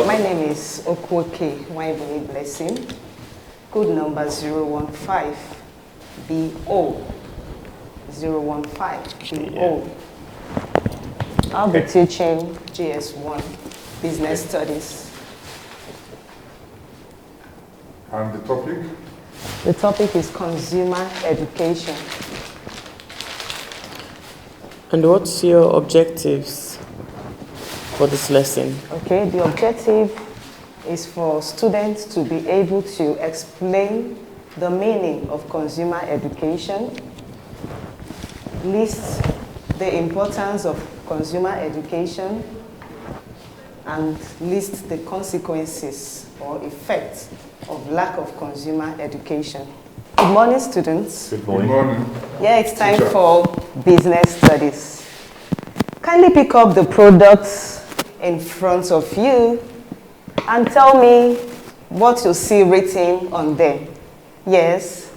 My name is Okwoke Waibuni Blessing. Code number 015BO. 015BO. I'll be teaching GS1 Business Studies. And the topic? The topic is consumer education. And what's your objectives for this lesson? Okay, the objective is for students to be able to explain the meaning of consumer education, list the importance of consumer education, and list the consequences or effects of lack of consumer education. Good morning, students. Good morning. Yeah, it's time for business studies. Kindly pick up the products in front of you and tell me what you see written on them. Yes.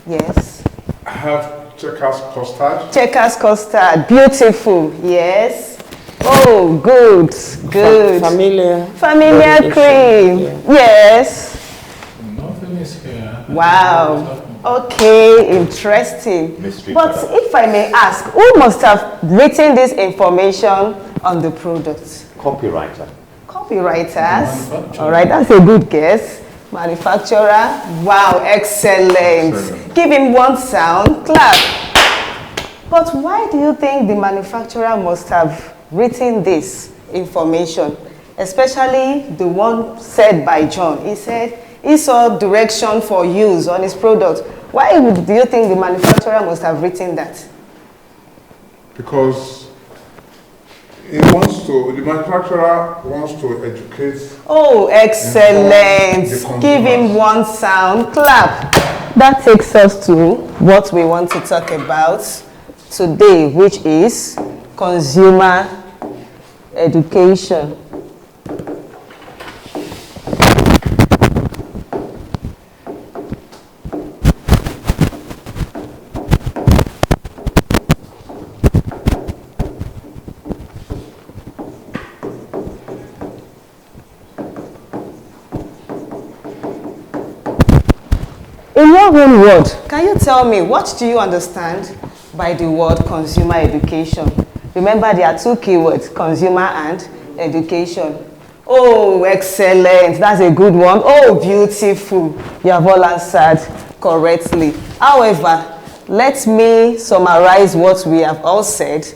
Yes. I have Checkers custard. Checkers custard. Beautiful. Yes. Oh, good. Good. Familiar cream. Yeah. Yes. Nothing is here. Wow. Okay, interesting. Mystery But product. if I may ask, who must have written this information on the product? Copywriter. Copywriters. Manufacturer. All right, that's a good guess. Manufacturer. Wow, excellent. Excellent. Give him one sound. Clap. But why do you think the manufacturer must have written this information? Especially the one said by John. He said he saw direction for use on his product. Why do you think the manufacturer must have written that? Because the manufacturer wants to educate. Oh, excellent. The Give him one sound. Clap. That takes us to what we want to talk about today, which is consumer education. In your own word, can you tell me what do you understand by the word consumer education? Remember, there are two keywords, consumer and education. Oh, excellent. That's a good one. Oh, beautiful. You have all answered correctly. However, let me summarize what we have all said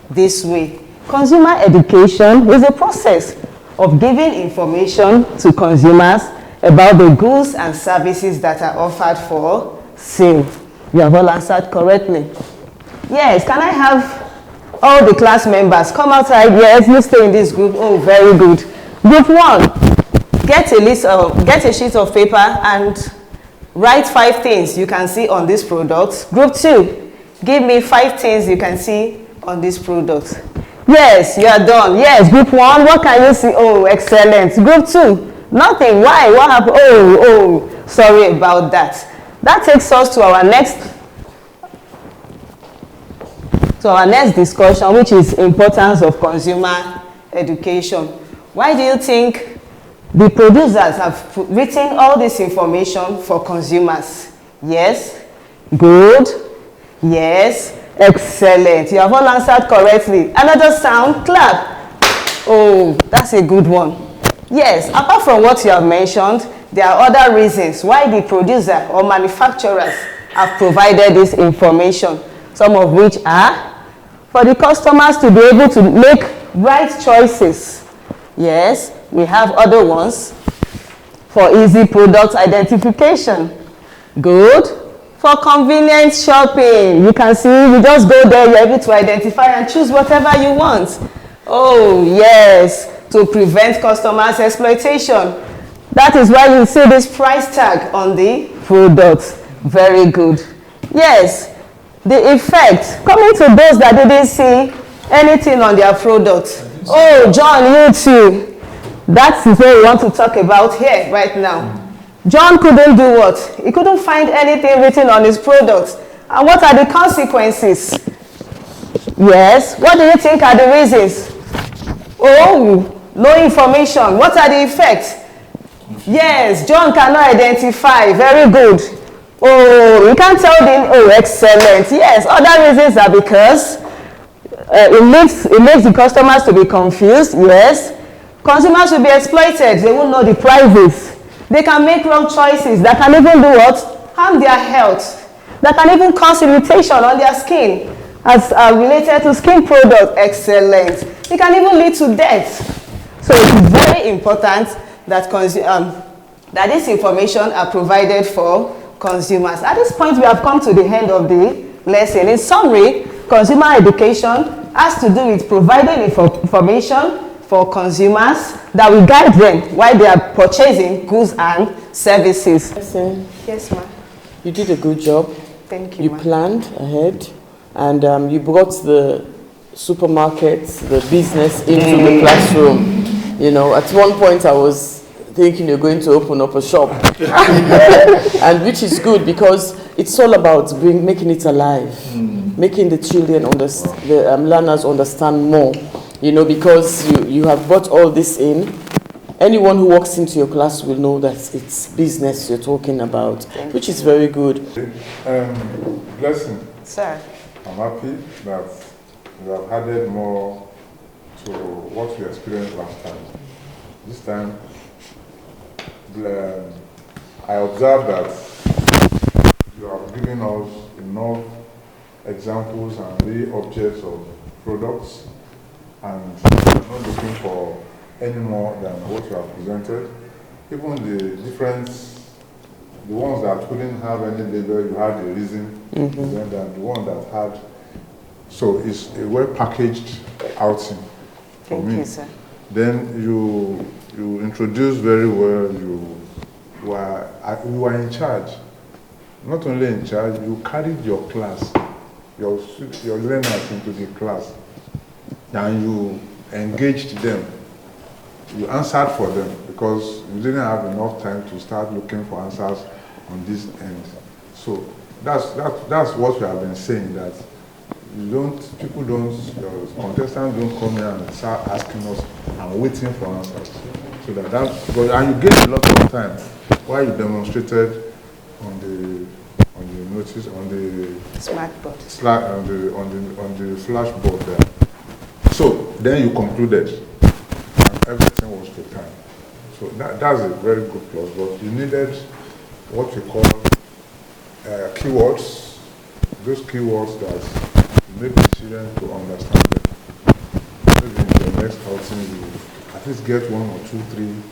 this way. Consumer education is a process of giving information to consumers about the goods and services that are offered for sale. You have all answered correctly. Yes, can I have all the class members come outside? Yes, you stay in this group. Oh, very good. Group 1, get a sheet of paper and write 5 things you can see on this product. Group 2, give me 5 things you can see on this product. Yes, you are done. Yes, group 1, what can you see? Oh, excellent. Group 2, nothing. Why? What happened? Oh, sorry about that. That takes us to our next discussion, which is importance of consumer education. Why do you think the producers have written all this information for consumers? Yes, good. Yes, excellent. You have all answered correctly. Another sound, clap. Oh, that's a good one. Yes, apart from what you have mentioned, there are other reasons why the producer or manufacturers have provided this information, some of which are for the customers to be able to make right choices. Yes, we have other ones for easy product identification. Good. For convenient shopping, you can see you just go there, you're able to identify and choose whatever you want. Oh, yes, to prevent customers' exploitation. That is why you see this price tag on the product. Very good. Yes, the effect, coming to those that didn't see anything on their product. Oh, John, you too. That is what we want to talk about here right now. John couldn't do what? He couldn't find anything written on his product. And what are the consequences? Yes, what do you think are the reasons? Oh, no information. What are the effects? Yes, John cannot identify. Very good. Oh, you can't tell them, oh, excellent. Yes, other reasons are because it makes the customers to be confused. Yes. Consumers will be exploited. They won't know the prices. They can make wrong choices that can even do what? Harm their health. That can even cause irritation on their skin as related to skin products. Excellent. It can even lead to death. So it's very important that that this information are provided for consumers. At this point, we have come to the end of the lesson. In summary, consumer education has to do with providing information for consumers that will guide them while they are purchasing goods and services. Yes, ma'am. You did a good job. Thank you, You planned ahead, and you brought the supermarkets, the business into the classroom. You know, at one point I was thinking you're going to open up a shop, and which is good because it's all about making it alive, making the children, the learners understand more. You know, because you have brought all this in. Anyone who walks into your class will know that it's business you're talking about, which is very good. Blessing. Sir. I'm happy that you have added more to what we experienced last time. This time, I observed that you have given us enough examples and real objects of products, and you're not looking for any more than what you have presented. Even the ones that couldn't have any label, you had a reason to present them. The one that had, so it's a well-packaged outing for me. Thank you, sir. Then you introduced very well. You were in charge. Not only in charge, you carried your class, your learners into the class, and you engaged them. You answered for them because you didn't have enough time to start looking for answers on this end. So that's what we have been saying, that contestants don't come here and start asking us and waiting for answers. So and you gave a lot of time while you demonstrated on the notice, on the Smart board. on the flashboard there. So then you concluded. Everything was to time. So that's a very good plus, but you needed what we call keywords, those keywords that make the children to understand them. Maybe in your next outing, you at least get 1 or 2, 3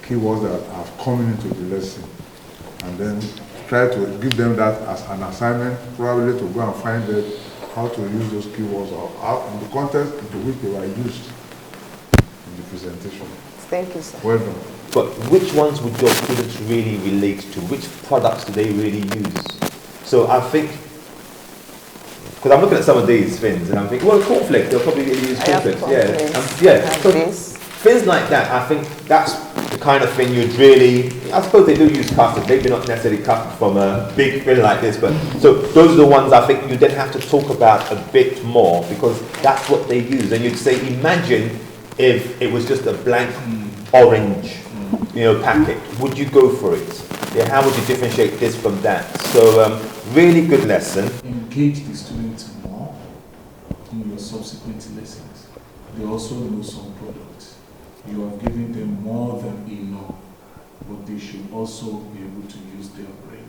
keywords that are coming into the lesson, and then try to give them that as an assignment, probably to go and find out how to use those keywords or how, in the context into which they were used. The presentation. Thank you, sir. Well done. But which ones would your students really relate to? Which products do they really use? So I think, because I'm looking at some of these things and I'm thinking, well, cornflakes, they'll probably really use cornflakes. So things like that, I think that's the kind of thing you'd really, I suppose they do use custard, maybe not necessarily custard from a big thing like this, but so those are the ones I think you then have to talk about a bit more because that's what they use. And you'd say, imagine if it was just a blank orange, packet, would you go for it? Yeah, how would you differentiate this from that? So, really good lesson. Engage the students more in your subsequent lessons. They also know some products. You have given them more than enough, but they should also be able to use their brain.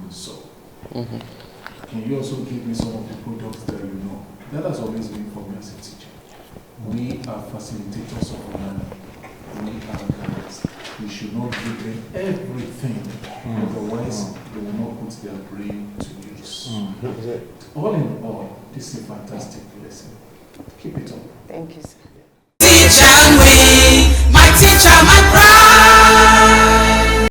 So, can you also give me some of the products that you know? That has always been for me as a teacher. We are facilitators of learning. We are guides. We should not give them everything, otherwise they will not put their brain to use. All in all, this is a fantastic lesson. Keep it up. Thank you, sir. Teacher me, my teacher, my